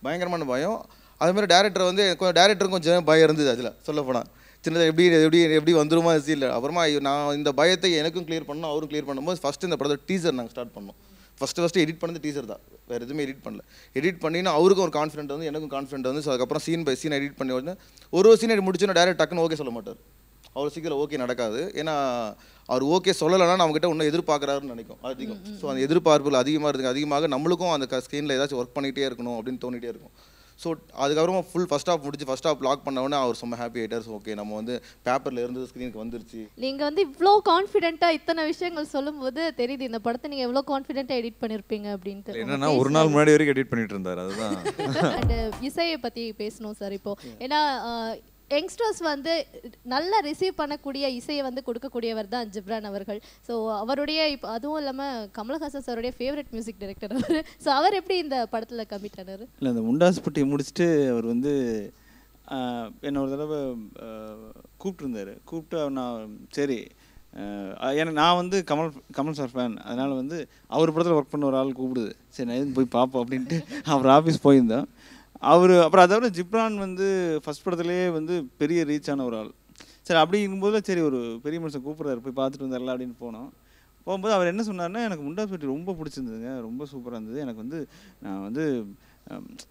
பயங்கரமான பயம். அதுமாதிரி டேரக்டர் வந்து டேரக்டருக்கும் கொஞ்சம் பயம் இருந்தது. அதில் சொல்லப்போனால் சின்னதாக எப்படி வந்துருமா இல்லை. அப்புறமா நான் இந்த பயத்தை எனக்கும் கிளியர் பண்ணணும், அவரும் கிளியர் பண்ணும்போது ஃபஸ்ட்டு இந்த படத்தை டீசர் நாங்கள் ஸ்டார்ட் பண்ணோம். ஃபஸ்ட்டு எடிட் பண்ணது டீசர் தான், வேறு எதுவுமே எடிட் பண்ணல. எடிட் பண்ணினா அவருக்கும் ஒரு கான்ஃபிடென்ட் வந்து எனக்கும் கான்ஃபிடென்ட் வந்து. ஸோ அதுக்கப்புறம் சீன் பை சீன் எடிட் பண்ணி உடனே ஒரு சீன் முடிச்சுன்னா டேரக்ட் டக்குன்னு ஓகே சொல்ல மாட்டார். அவ்வளோ சீக்கிரம் ஓகே நடக்காது. ஏன்னா அவர் ஓகே சொல்லலைன்னா நம்மகிட்ட ஒன்றும் எதிர்பார்க்குறாருன்னு நினைக்கும் அதிகம். ஸோ அந்த எதிர்பார்ப்புகள் அதிகமாக நம்மளுக்கும் அந்த ஸ்க்ரீனில் ஏதாச்சும் ஒர்க் பண்ணிகிட்டே இருக்கணும் அப்படின்னு தோணிகிட்டே இருக்கும். ஸோ அதுக்கப்புறமா ஃபஸ்ட் ஆஃப் முடிச்சு ஃபஸ்ட் ஆஃப் லாக் பண்ண உடனே அவர் ரொம்ப ஹாப்பி ஆகிட்டார். ஓகே நம்ம வந்து பேப்பரில் இருந்து ஸ்க்ரீனுக்கு வந்துருச்சு. நீங்கள் வந்து இவ்வளோ கான்ஃபிடென்ட்டாக இத்தனை விஷயங்கள் சொல்லும்போது தெரியுது இந்த படத்தை நீங்கள் எவ்வளோ கான்ஃபிடென்ட்டாக எடிட் பண்ணியிருப்பீங்க அப்படின்ட்டு. என்னன்னா ஒரு நாள் முன்னாடி வரைக்கும் எடிட் பண்ணிட்டு இருந்தார். அதுதான். அண்ட் இசையை பற்றி பேசணும் சார் இப்போ. ஏன்னா யங்ஸ்டர்ஸ் வந்து நல்லா ரிசீவ் பண்ணக்கூடிய இசையை வந்து கொடுக்கக்கூடியவர் தான் ஜிப்ரான் அவர்கள். ஸோ அவருடைய இப்போ அதுவும் இல்லாமல் கமலஹாசன் சாருடைய ஃபேவரட் மியூசிக் டைரக்டர் அவர். ஸோ அவர் எப்படி இந்த படத்தில் கமிட் ஆனார்? இல்லை, இந்த முண்டாசுப்பட்டியை முடிச்சுட்டு அவர் வந்து என்னை ஒரு தடவை கூப்பிட்டுருந்தார். கூப்பிட்டு நான் சரி, ஏன்னா நான் வந்து கமல் சார் ஃபேன், அதனால் வந்து அவர் படத்தில் ஒர்க் பண்ண ஒரு ஆள் கூப்பிடுது, சரி நான் எதுவும் போய் பார்ப்போம் அப்படின்ட்டு அவர் ஆஃபீஸ் போயிருந்தோம். அவர் அப்புறம் அதை விட ஜிப்ரான் வந்து ஃபஸ்ட் படத்துலேயே வந்து பெரிய ரீச் ஆன ஒரு ஆள். சரி அப்படி இருக்கும்போது சரி ஒரு பெரிய மனுஷன் கூப்பிட்றாரு, போய் பார்த்துட்டு வந்துடலாம் அப்படின்னு போனோம். போகும்போது அவர் என்ன சொன்னார்னா, எனக்கு முண்டாசுப்பட்டி ரொம்ப பிடிச்சிருந்ததுங்க, ரொம்ப சூப்பராக இருந்தது. எனக்கு வந்து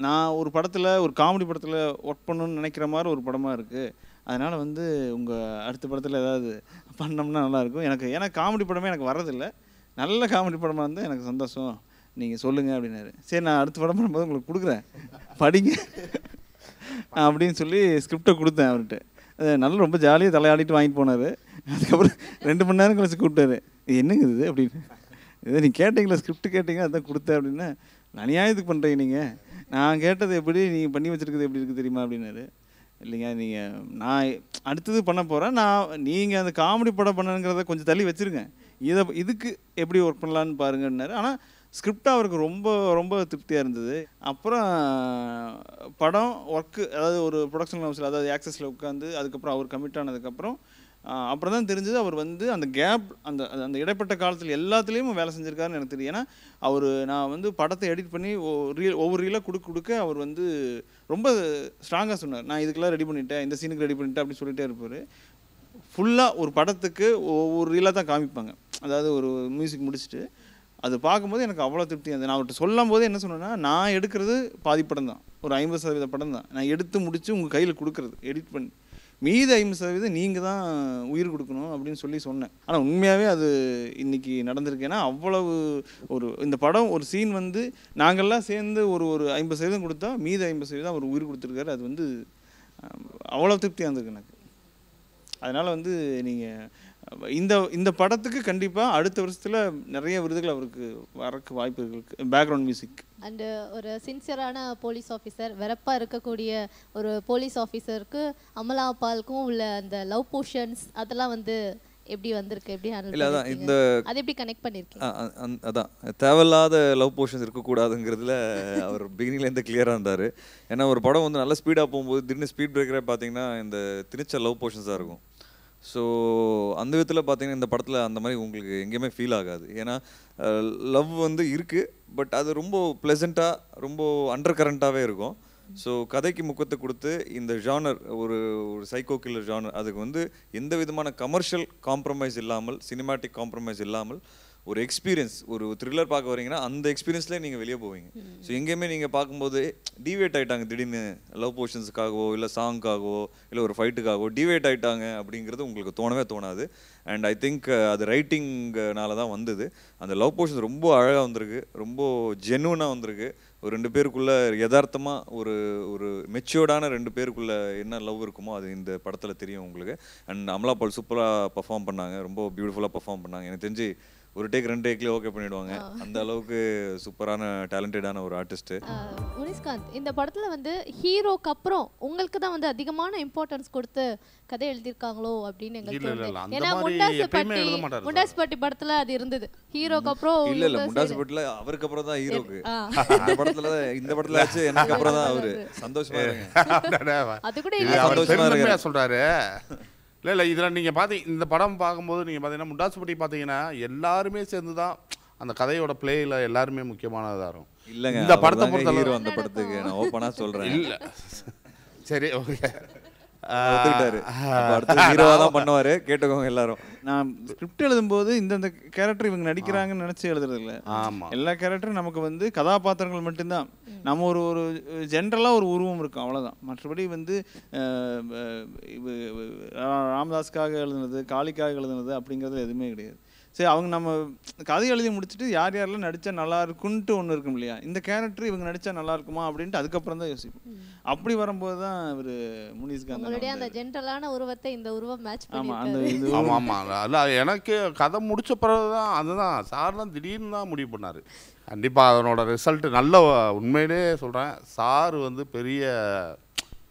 நான் ஒரு படத்தில் ஒரு காமெடி படத்தில் ஒர்க் பண்ணணும்னு நினைக்கிற மாதிரி ஒரு படமாக இருக்குது. அதனால் வந்து உங்கள் அடுத்த படத்தில் ஏதாவது பண்ணோம்னா நல்லாயிருக்கும். ஏன்னா காமெடி படமே எனக்கு வர்றதில்லை, நல்ல காமெடி படமாக இருந்தால் எனக்கு சந்தோஷம், நீங்கள் சொல்லுங்கள் அப்படின்னாரு. சரி நான் அடுத்த படம் பண்ணும்போது உங்களுக்கு கொடுக்குறேன், படிங்க அப்படின்னு சொல்லி ஸ்கிரிப்டை கொடுத்தேன் அவர்கிட்ட. நல்லா ரொம்ப ஜாலியாக தலையாடிட்டு வாங்கிட்டு போனார். அதுக்கப்புறம் 2 மணி நேரம் கழிச்சு கூப்பிட்டாரு, இது என்னங்க இது அப்படின்னு. இதை நீங்கள் கேட்டீங்களா, ஸ்கிரிப்ட் கேட்டீங்க அதான் கொடுத்தேன் அப்படின்னா. அநியாயத்துக்கு பண்ணுறீங்க நீங்கள், நான் கேட்டது எப்படி நீங்கள் பண்ணி வச்சுருக்குது எப்படி இருக்குது தெரியுமா அப்படின்னாரு. இல்லைங்க நீங்கள் நான் அடுத்தது பண்ண போகிறேன், நீங்கள் அந்த காமெடி படம் பண்ணுங்கிறத கொஞ்சம் தள்ளி வச்சுருங்க, இதுக்கு எப்படி ஒர்க் பண்ணலான்னு பாருங்கன்னாரு. ஆனால் ஸ்கிரிப்ட் அவருக்கு ரொம்ப ரொம்ப திருப்தியாக இருந்தது. அப்புறம் படம் ஒர்க்கு, அதாவது ஒரு ப்ரொடக்ஷன் ஹவுஸில், அதாவது ஆக்சஸில் உட்காந்து அதுக்கப்புறம் அவர் கமிட் ஆனதுக்கப்புறம் அப்புறம் தான் தெரிஞ்சது அவர் வந்து அந்த கேப், அந்த அந்த இடைப்பட்ட காலத்தில் எல்லாத்துலேயும் வேலை செஞ்சுருக்காருன்னு எனக்கு தெரியும். ஏன்னா நான் வந்து படத்தை எடிட் பண்ணி ஒவ்வொரு ரீலாக கொடுக்க அவர் வந்து ரொம்ப ஸ்ட்ராங்காக சொன்னார். நான் இதுக்கெல்லாம் ரெடி பண்ணிட்டேன், இந்த சீனுக்கு ரெடி பண்ணிட்டேன் அப்படி சொல்லிட்டே இருப்பார். ஃபுல்லாக ஒரு படத்துக்கு ஒவ்வொரு ரீலாக தான் காமிப்பாங்க. அதாவது ஒரு மியூசிக் முடிச்சுட்டு அது பார்க்கும்போது எனக்கு அவ்வளோ திருப்தி இருந்தது. நான் அவர்கிட்ட சொல்லும் போதே என்ன சொன்னேன்னா, நான் எடுக்கிறது பாதி படம் தான், ஒரு 50% படம் தான் நான் எடுத்து முடித்து உங்கள் கையில் கொடுக்குறது எடிட் பண்ணி, மீதி 50% நீங்கள் தான் உயிர் கொடுக்கணும் அப்படின்னு சொன்னேன். ஆனால் உண்மையாகவே அது இன்றைக்கி நடந்திருக்கு. ஏன்னா அவ்வளவு இந்த படம் ஒரு சீன் வந்து நாங்கள்லாம் சேர்ந்து ஒரு 50% கொடுத்தா மீதி 50% அவர் உயிர் கொடுத்துருக்காரு. அது வந்து அவ்வளோ திருப்தியாக இருந்திருக்கு எனக்கு. அதனால் வந்து நீங்கள் இந்த படத்துக்கு கண்டிப்பாக அடுத்த வருஷத்தில் நிறைய விருதுகள் அவருக்கு வரக்கு வாய்ப்பு இருக்குது. பேக்ரவுண்ட் மியூசிக் அண்டு ஒரு சின்சியரான போலீஸ் ஆஃபீஸர், வெறப்பாக இருக்கக்கூடிய ஒரு போலீஸ் ஆஃபீஸருக்கு அமலா பாலுக்கும் உள்ள அந்த லவ் போர்ஷன்ஸ் அதெல்லாம் வந்து எப்படி வந்திருக்கு, எப்படி இல்லை அதான் இந்த அதை எப்படி கனெக்ட் பண்ணியிருக்கீங்க? அதான் தேவையில்லாத லவ் போர்ஷன்ஸ் இருக்கக்கூடாதுங்கிறதுல அவர் பிகினிங்லேருந்து கிளியராக இருந்தார். ஏன்னா ஒரு படம் வந்து நல்லா ஸ்பீடாக போகும்போது திடீர்னு ஸ்பீட் பிரேக்கரே பார்த்தீங்கன்னா இந்த திணிச்ச லவ் போர்ஷன்ஸாக இருக்கும். ஸோ அந்த விதத்தில் பார்த்தீங்கன்னா இந்த படத்தில் அந்த மாதிரி உங்களுக்கு எங்கேயுமே ஃபீல் ஆகாது. ஏன்னா லவ் வந்து இருக்குது, பட் அது ரொம்ப ப்ளசண்ட்டாக ரொம்ப அண்டர் கரண்ட்டாகவே இருக்கும். ஸோ கதைக்கு முக்கியத்தை கொடுத்து இந்த ஜானர் ஒரு சைக்கோ கில்லர் ஜானர், அதுக்கு வந்து எந்த விதமான கமர்ஷியல் காம்ப்ரமைஸ் இல்லாமல், சினிமாட்டிக் காம்ப்ரமைஸ் இல்லாமல் ஒரு எக்ஸ்பீரியன்ஸ், ஒரு த்ரில்லர் பார்க்க வரீங்கன்னா அந்த எக்ஸ்பீரியன்ஸ்லேயே நீங்கள் வெளியே போவீங்க. ஸோ எங்கேயுமே நீங்கள் பார்க்கும்போது டிவேட் ஆகிட்டாங்க திடீர்னு லவ் போர்ஷன்ஸுக்காகவோ இல்லை சாங்காகவோ இல்லை ஒரு ஃபைட்டுக்காகவோ டிவேட் ஆகிட்டாங்க அப்படிங்கிறது உங்களுக்கு தோணவே தோணாது. அண்ட் ஐ திங்க் அது ரைட்டிங்னால தான் வந்தது. அந்த லவ் போர்ஷன்ஸ் ரொம்ப அழகாக வந்திருக்கு, ரொம்ப ஜென்யூனாக வந்திருக்கு. ஒரு 2 பேருக்குள்ளே யதார்த்தமாக ஒரு மெச்சூர்டான 2 பேருக்குள்ளே என்ன லவ் இருக்குமோ அது இந்த படத்தில் தெரியும் உங்களுக்கு. அண்ட் அமலா பால் சூப்பராக பர்ஃபார்ம் பண்ணாங்க, ரொம்ப பியூட்டிஃபுல்லாக பர்ஃபார்ம் பண்ணாங்க. எனக்கு தெரிஞ்சு ஒரு டேக் 2 டேக்லேயே ஓகே பண்ணிடுவாங்க, அந்த அளவுக்கு சூப்பரான டேலண்டடான ஒரு ஆர்டிஸ்ட்டு. முனிஷ்காந்த், இந்த படத்தில் வந்து ஹீரோக்கு அப்புறம் உங்களுக்கு தான் வந்து அதிகமான இம்பார்ட்டன்ஸ் கொடுத்து கதை எழுதியிருக்காங்களோ அப்படின்னு எங்களுக்கு தோணுது. ஏன்னா முண்டாசுப்பட்டி படத்தில் அது இருந்தது, ஹீரோக்கு அப்புறம் இல்லை முண்டாசுப்பட்டியில் அவருக்கு அப்புறம் தான் ஹீரோக்கு. இந்த படத்தில் ஆச்சு எனக்கு அப்புறம் தான் அவரு. சந்தோஷமா இருங்க, அது கூட சந்தோஷமா இருங்க சொல்கிறாரு. இல்லை இதில் நீங்கள் இந்த படம் பார்க்கும்போது நீங்கள் பார்த்தீங்கன்னா முண்டாசுப்பட்டி பார்த்தீங்கன்னா எல்லாருமே சேர்ந்து தான் அந்த கதையோட பிளேயில் எல்லாருமே முக்கியமானதாக இருக்கும். இல்லைங்க, இந்த படத்தை பொறுத்தவரை அந்த படத்துக்கு நான் ஓப்பனாக சொல்கிறேன். இல்லை சரி ஓகே, ஹீரோவாக தான் பண்ணுவார், கேட்டுக்கோங்க எல்லாரும். நான் ஸ்கிரிப்ட் எழுதும்போது இந்தந்த கேரக்டர் இவங்க நடிக்கிறாங்கன்னு நினச்சி எழுதுறது இல்லை. ஆமாம், எல்லா கேரக்டரும் நமக்கு வந்து கதாபாத்திரங்கள் மட்டும்தான். நம்ம ஒரு ஜென்ரலாக ஒரு உருவம் இருக்கும், அவ்வளோதான். மற்றபடி வந்து ராமதாஸ்க்காக எழுதுனது, காளிக்காக எழுதுனது அப்படிங்கிறது எதுவுமே கிடையாது. சரி, அவங்க நம்ம கதை எழுதி முடிச்சுட்டு யார் யாரெல்லாம் நடித்தா நல்லா இருக்குன்ட்டு ஒன்று இருக்கும் இல்லையா, இந்த கேரக்டர் இவங்க நடித்தா நல்லா இருக்குமா அப்படின்ட்டு அதுக்கப்புறம் தான் யோசிப்போம். அப்படி வரும்போது தான் இவர் முனிஷ்காந்த் அந்த ஜென்ரலான உருவத்தை இந்த உருவம் மேட்ச் ஆமாம் அந்த இது ஆமாம் இல்லை எனக்கு கதை முடித்த பிறகு தான் அதுதான் சார் தான் திடீர்னு தான் முடிவு பண்ணார். கண்டிப்பாக அதனோட ரிசல்ட்டு நல்ல, உண்மையிலே சொல்கிறேன், சார் வந்து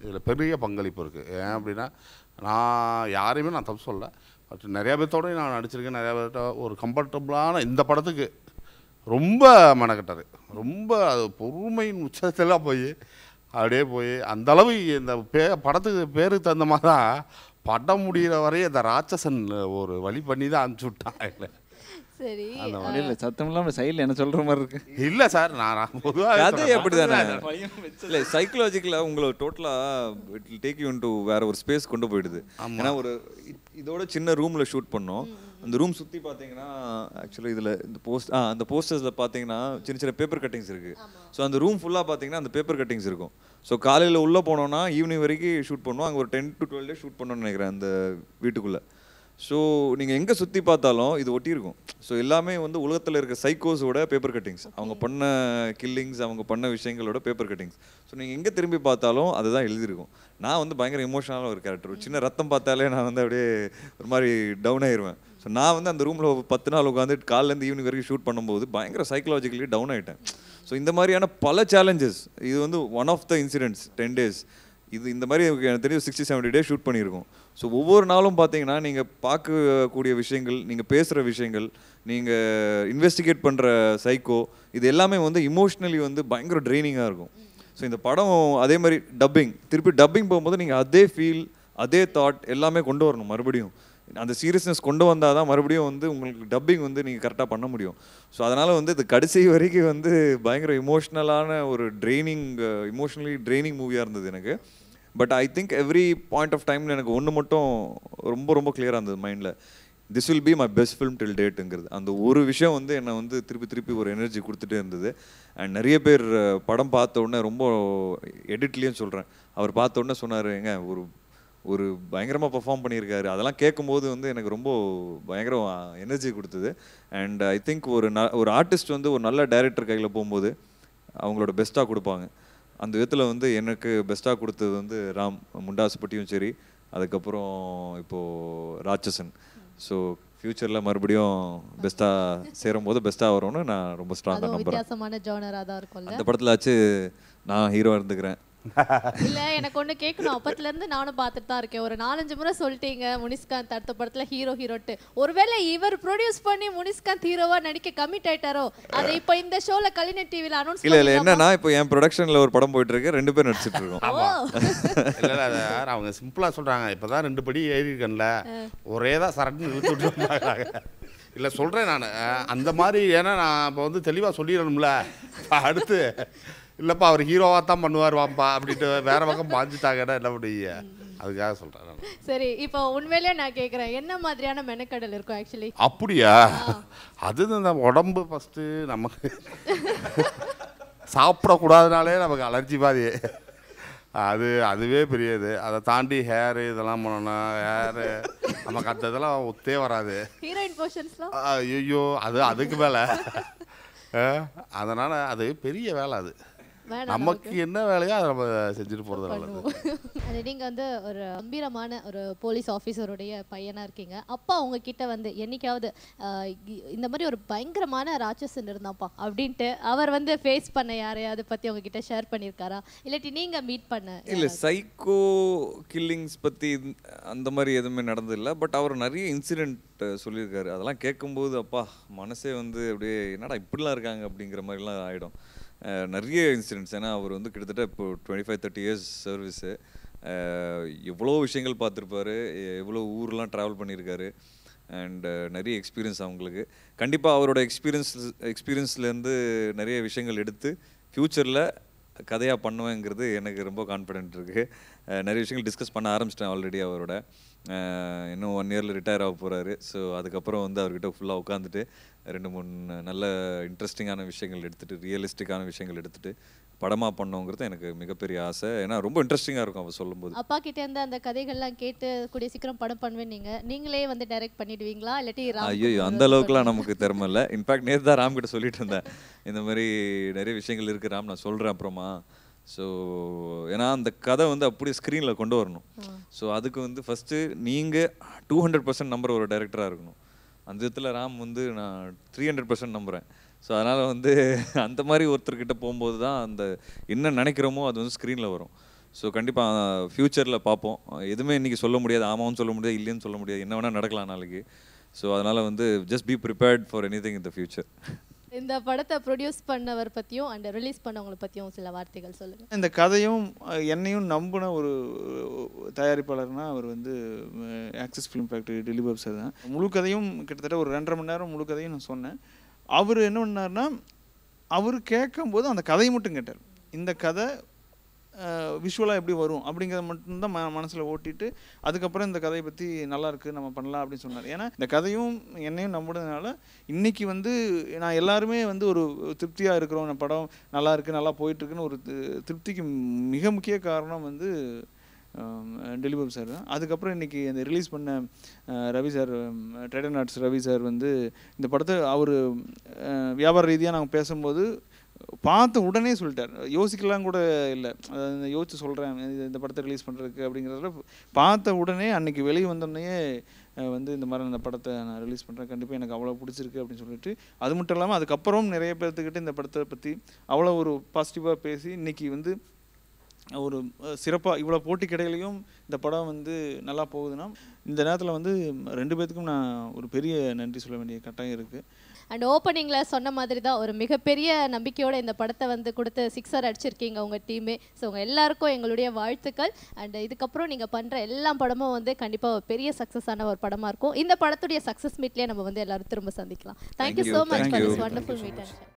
இதில் பெரிய பங்களிப்பு இருக்குது. ஏன் அப்படின்னா நான் யாரையுமே நான் தப்பு சொல்ல, பட் நிறையா பேர்த்தோடய நான் நடிச்சிருக்கேன், நிறையா பேர்கிட்ட ஒரு கம்ஃபர்டபுளான இந்த படத்துக்கு ரொம்ப மெனக்கட்டார். ரொம்ப அது பொறுமையின் உச்சத்தெல்லாம் அப்படியே போய் அந்தளவு இந்த படத்துக்கு பேருக்கு தகுந்த மாதிரி தான் படம் முடிகிற வரையும் அந்த ராட்சசன் ஒரு வழி பண்ணி தான் அனுப்பிச்சி விட்டான். இல்லை சரி, அந்த வழியில் சத்தம் இல்லாமல் சைடில் என்ன சொல்கிற மாதிரி இருக்கு. இல்லை சார், நான் பொதுவாக அது எப்படி தானே இல்லை, சைக்கலாஜிக்கலாக உங்களை டோட்டலாக it will take you into வேற ஒரு ஸ்பேஸ் கொண்டு போயிடுது. ஏன்னா ஒரு இதோட சின்ன ரூமில் ஷூட் பண்ணோம். அந்த ரூம் சுற்றி பார்த்தீங்கன்னா ஆக்சுவலி இதில் அந்த போஸ்டர்ஸில் பார்த்தீங்கன்னா சின்ன சின்ன பேப்பர் கட்டிங்ஸ் இருக்குது. ஸோ அந்த ரூம் ஃபுல்லாக பார்த்தீங்கன்னா அந்த பேப்பர் கட்டிங்ஸ் இருக்கும். ஸோ காலையில் உள்ளே போனோன்னா ஈவினிங் வரைக்கும் ஷூட் பண்ணுவோம். அங்கே ஒரு 10 to 12 days ஷூட் பண்ணோன்னு நினைக்கிறேன் அந்த வீட்டுக்குள்ளே. ஸோ நீங்கள் எங்கே சுற்றி பார்த்தாலும் இது ஒட்டியிருக்கும். ஸோ எல்லாமே வந்து உலகத்தில் இருக்க சைக்கோஸோட பேப்பர் கட்டிங்ஸ், அவங்க பண்ண கில்லிங்ஸ், அவங்க பண்ண விஷயங்களோட பேப்பர் கட்டிங்ஸ். ஸோ நீங்கள் எங்கே திரும்பி பார்த்தாலும் அதுதான் எழுதியிருக்கும். நான் வந்து பயங்கர எமோஷனலான ஒரு கேரக்டர், சின்ன ரத்தம் பார்த்தாலே நான் வந்து அப்படியே ஒரு மாதிரி டவுன் ஆயிடுவேன். ஸோ நான் வந்து அந்த ரூமில் 10 நாள் உட்காந்து காலையிலேருந்து ஈவினிங் வரைக்கும் ஷூட் பண்ணும்போது பயங்கர சைக்கலாஜிக்கலி டவுன் ஆகிட்டேன். ஸோ இந்த மாதிரியான பல சேலஞ்சஸ், இது வந்து one of the incidents 10 days. இது இந்த மாதிரி எனக்கு தெரியும் 60-70 டேஸ் ஷூட் பண்ணியிருக்கோம். ஸோ ஒவ்வொரு நாளும் பார்த்தீங்கன்னா நீங்கள் பார்க்கக்கூடிய விஷயங்கள், நீங்கள் பேசுகிற விஷயங்கள், நீங்கள் இன்வெஸ்டிகேட் பண்ணுற சைக்கோ, இது எல்லாமே வந்து இமோஷ்னலி வந்து பயங்கர ட்ரைனிங்காக இருக்கும். ஸோ இந்த படம் அதே மாதிரி திருப்பி டப்பிங் போகும்போது நீங்கள் அதே ஃபீல், அதே தாட் எல்லாமே கொண்டு வரணும். மறுபடியும் அந்த சீரியஸ்னஸ் கொண்டு வந்தால் தான் மறுபடியும் வந்து உங்களுக்கு டப்பிங் வந்து நீங்கள் கரெக்டாக பண்ண முடியும். ஸோ அதனால் வந்து இது கடைசி வரைக்கும் வந்து பயங்கர இமோஷ்னலான ஒரு இமோஷ்னலி ட்ரைனிங் மூவியாக இருந்தது எனக்கு. But I think every point of டைமில் எனக்கு ஒன்று மட்டும் ரொம்ப ரொம்ப கிளியராக இருந்தது மைண்டில், this will be my best film till டேட்டுங்கிறது. அந்த ஒரு விஷயம் வந்து என்னை வந்து திருப்பி ஒரு எனர்ஜி கொடுத்துட்டே இருந்தது. அண்ட் நிறைய பேர் படம் பார்த்த உடனே, ரொம்ப எடிட்லேயும் சொல்கிறேன், அவர் பார்த்த உடனே சொன்னார், ஏங்க ஒரு பயங்கரமாக பெர்ஃபார்ம் பண்ணியிருக்காரு. அதெல்லாம் கேட்கும்போது வந்து எனக்கு ரொம்ப பயங்கர எனர்ஜி கொடுத்தது. அண்ட் ஐ திங்க் ஒரு ஆர்டிஸ்ட் வந்து ஒரு நல்ல டைரக்டர் கையில் போகும்போது அவங்களோட பெஸ்ட்டாக கொடுப்பாங்க. அந்த விதத்தில் வந்து எனக்கு பெஸ்ட்டாக கொடுத்தது வந்து ராம், முண்டாசுப்பட்டியும் சரி, அதுக்கப்புறம் இப்போது ராட்சசன். ஸோ ஃப்யூச்சரில் மறுபடியும் பெஸ்ட்டாக சேரும்போது பெஸ்ட்டாக வரும்னு நான் ரொம்ப ஸ்ட்ராங்காக நம்புறேன். வித்தியாசமான ஜானராக தான் இருக்கும்ல. அந்த படத்தில் ஆச்சு நான் ஹீரோ இருந்துக்கிறேன். இல்ல எனக்கு ஒண்ணு கேட்கணும். அப்பத்துல இருந்து நானும் பார்த்துட்டு தான் இருக்கேன். ஒரு 4-5 முறை சொல்லிட்டீங்க முனிஷ்காந்த் அடுத்த படத்துல ஹீரோட்டு. ஒருவேளை இவர் ப்ரொடியூஸ் பண்ணி முனிஷ்காந்த் ஹீரோவா நடிக்க கமிட் ஆயிட்டாரோ, அதை இப்போ இந்த ஷோல கலிநெட் டிவில அனௌன்ஸ் இல்ல என்னன்னா, இப்போ என் ப்ரொடக்ஷன்ல ஒரு படம் போயிட்டு இருக்கு, 2 பேர் நடிச்சிட்டு இருக்கோம். ஆமா. இல்ல அவங்க சிம்பிளா சொல்றாங்க, இப்பதான் 2 படி ஏறி இருக்கேன்ல, ஒரே தான் சரட்டு இழுத்து விட்டுறாங்க. இல்லை சொல்கிறேன் நான் அந்த மாதிரி. ஏன்னா நான் இப்போ வந்து தெளிவாக சொல்லிடணும்ல, அடுத்து இல்லைப்பா அவர் ஹீரோவாக தான் பண்ணுவார் வாப்பா அப்படின்ட்டு வேற பக்கம் பாஞ்சிட்டாங்கன்னா என்ன பண்ணுவீங்க, அதுக்காக சொல்கிறேன் நான். சரி, இப்போ உண்மையிலேயே நான் கேட்குறேன், என்ன மாதிரியான மெனக்கடல் இருக்கும் ஆக்சுவலி? அப்படியா? அது இந்த உடம்பு ஃபஸ்ட்டு நமக்கு சாப்பிடக்கூடாதுனாலே நமக்கு அலர்ஜி பாதி, அதுவே பெரியது. அதை தாண்டி ஹேரு இதெல்லாம் பண்ணோன்னா ஹேரு நமக்கு அந்த இதெல்லாம் ஒத்தே வராது. ஹீரோயின் போர்ஷன்ஸ்லாம் ஐயோ அதுக்கு மேலே, அதனால் அது பெரிய வேலை. அது நமக்கு என்ன வேலையோ அதை நம்ம செஞ்சுட்டு போகிறது நல்லது. அது நீங்கள் வந்து ஒரு கம்பீரமான ஒரு போலீஸ் ஆஃபீஸருடைய பையனாக இருக்கீங்க. அப்பா உங்ககிட்ட வந்து என்னைக்காவது இந்த மாதிரி ஒரு பயங்கரமான ராட்சசன் இருந்தாப்பா அப்படின்ட்டு அவர் வந்து ஃபேஸ் பண்ண யாரையாவது பற்றி உங்ககிட்ட ஷேர் பண்ணியிருக்காரா, இல்லாட்டி நீங்கள் மீட் பண்ண? இல்லை, சைக்கோ கில்லிங்ஸ் பற்றி அந்த மாதிரி எதுவுமே நடந்ததில்லை. பட் அவர் நிறைய இன்சிடெண்ட் சொல்லியிருக்காரு. அதெல்லாம் கேட்கும்போது அப்பா மனசே வந்து அப்படியே என்னடா இப்படிலாம் இருக்காங்க அப்படிங்கிற மாதிரிலாம் ஆகிடும். நிறைய இன்சிடென்ட்ஸ். ஏன்னா அவர் வந்து கிட்டத்தட்ட இப்போ 25-30 இயர்ஸ் சர்வீஸு, எவ்வளோ விஷயங்கள் பார்த்துருப்பாரு, எவ்வளோ ஊர்லாம் ட்ராவல் பண்ணியிருக்காரு. அண்ட் நிறைய எக்ஸ்பீரியன்ஸ் அவங்களுக்கு. கண்டிப்பாக அவரோட எக்ஸ்பீரியன்ஸ்லேருந்து நிறைய விஷயங்கள் எடுத்து ஃப்யூச்சரில் கதையாக பண்ணுவேங்கிறது எனக்கு ரொம்ப கான்ஃபிடென்ட் இருக்குது. நிறைய விஷயங்கள் டிஸ்கஸ் பண்ண ஆரம்பிச்சிட்டேன் ஆல்ரெடி அவரோட. இன்னும் 1 இயரில் ரிட்டையர் ஆக போகிறாரு. ஸோ அதுக்கப்புறம் வந்து அவர்கிட்ட ஃபுல்லாக உட்காந்துட்டு 2-3 நல்ல இன்ட்ரெஸ்டிங்கான விஷயங்கள் எடுத்துகிட்டு, ரியலிஸ்டிக்கான விஷயங்கள் எடுத்துகிட்டு படமாக பண்ணோங்கிறது எனக்கு மிகப்பெரிய ஆசை. ஏன்னா ரொம்ப இன்ட்ரெஸ்டிங்காக இருக்கும் அவர் சொல்லும்போது. அப்பா கிட்டேருந்து அந்த கதைகள்லாம் கேட்டு கூடிய சீக்கிரம் படம் பண்ணுவேன் நீங்களே வந்து டைரக்ட் பண்ணிடுவீங்களா, இல்லாட்டி? ஐயோ, அந்த அளவுக்குலாம் நமக்கு திறமை இல்லை. இன்ஃபேக்ட் நேற்று தான் ராம் கிட்ட சொல்லிட்டு இருந்தேன், இந்த மாதிரி நிறைய விஷயங்கள் இருக்குது ராம், நான் சொல்கிறேன் அப்புறமா. ஸோ ஏன்னா அந்த கதை வந்து அப்படியே ஸ்க்ரீனில் கொண்டு வரணும். ஸோ அதுக்கு வந்து ஃபஸ்ட்டு நீங்கள் 200% நம்புற ஒரு டைரக்டராக இருக்கணும். அந்த விதத்தில் ராம் வந்து நான் 300% நம்புகிறேன். ஸோ அதனால் வந்து அந்த மாதிரி ஒருத்தர்கிட்ட போகும்போது தான் அந்த என்ன நினைக்கிறோமோ அது வந்து ஸ்க்ரீனில் வரும். ஸோ கண்டிப்பாக ஃப்யூச்சரில் பார்ப்போம். எதுவுமே இன்றைக்கி சொல்ல முடியாது, ஆமாவும் சொல்ல முடியாது, இல்லைன்னு சொல்ல முடியாது, என்ன வேணால் நடக்கலாம் நாளைக்கு. ஸோ அதனால் வந்து just be prepared for anything in the future. இந்த படத்தை ப்ரொடியூஸ் பண்ணவர் பற்றியும் அண்ட் ரிலீஸ் பண்ணவங்களை பற்றியும் சில வார்த்தைகள் சொல்லுங்கள். இந்த கதையும் என்னையும் நம்பின ஒரு தயாரிப்பாளர்னா அவர் வந்து axis film factory deliver sir தான். முழு கதையும் கிட்டத்தட்ட ஒரு 2.5 மணி நேரம் முழு கதையும் நான் சொன்னேன். அவர் என்ன பண்ணார்னா, அவர் கேட்கும்போது அந்த கதையை மட்டும் கேட்டார். இந்த கதை விஷுவலாக எப்படி வரும் அப்படிங்கிறத மட்டும்தான் மனசில் ஓட்டிட்டு அதுக்கப்புறம் இந்த கதையை பற்றி நல்லா இருக்குது நம்ம பண்ணலாம் அப்படின்னு சொன்னார். ஏன்னா இந்த கதையும் என்னையும் நம்பினதுனால இன்றைக்கி வந்து நான் எல்லாருமே வந்து ஒரு திருப்தியாக இருக்கிறோம், இந்த படம் நல்லா இருக்குது நல்லா போயிட்டுருக்குன்னு ஒரு திருப்திக்கு மிக முக்கிய காரணம் வந்து டெலிவர் சார் தான். அதுக்கப்புறம் இன்றைக்கி அந்த ரிலீஸ் பண்ண Ravi sir, Titan arts Ravi sir வந்து இந்த படத்தை அவர் வியாபார ரீதியாக நாங்கள் பேசும்போது பார்த்த உடனே சொல்லிட்டார். யோசிக்கலாம் கூட இல்லை, அதை யோசிச்சு சொல்கிறேன் இந்த படத்தை ரிலீஸ் பண்ணுறதுக்கு அப்படிங்கிறத பார்த்த உடனே அன்றைக்கி வெளியே வந்தோடனே வந்து இந்த மாதிரி அந்த படத்தை நான் ரிலீஸ் பண்ணுறேன், கண்டிப்பாக எனக்கு அவ்வளோ பிடிச்சிருக்கு அப்படின்னு சொல்லிட்டு, அது மட்டும் இல்லாமல் அதுக்கப்புறம் நிறைய பேர்த்துக்கிட்ட இந்த படத்தை பற்றி அவ்வளோ ஒரு பாசிட்டிவாக பேசி இன்றைக்கி வந்து ஒரு சிறப்பாக இவ்வளோ போட்டி கிடையிலையும் இந்த படம் வந்து நல்லா போகுதுன்னா இந்த நேரத்தில் வந்து 2 பேத்துக்கும் நான் ஒரு பெரிய நன்றி சொல்ல வேண்டிய கட்டாயம் இருக்குது. அண்ட் ஓப்பனிங்கில் சொன்ன மாதிரி தான் ஒரு மிகப்பெரிய நம்பிக்கையோட இந்த படத்தை வந்து கொடுத்து 6 அடிச்சிருக்கீங்க உங்கள் டீமே. ஸோ உங்கள் எல்லாருக்கும் எங்களுடைய வாழ்த்துக்கள். அண்ட் இதுக்கப்புறம் நீங்கள் பண்ணுற எல்லா படமும் வந்து கண்டிப்பாக ஒரு பெரிய சக்ஸஸான ஒரு படமாக இருக்கும். இந்த படத்துடைய சக்ஸஸ் மீட்லேயே நம்ம வந்து எல்லாரும் திரும்ப சந்திக்கலாம். Thank you so much for this wonderful meet.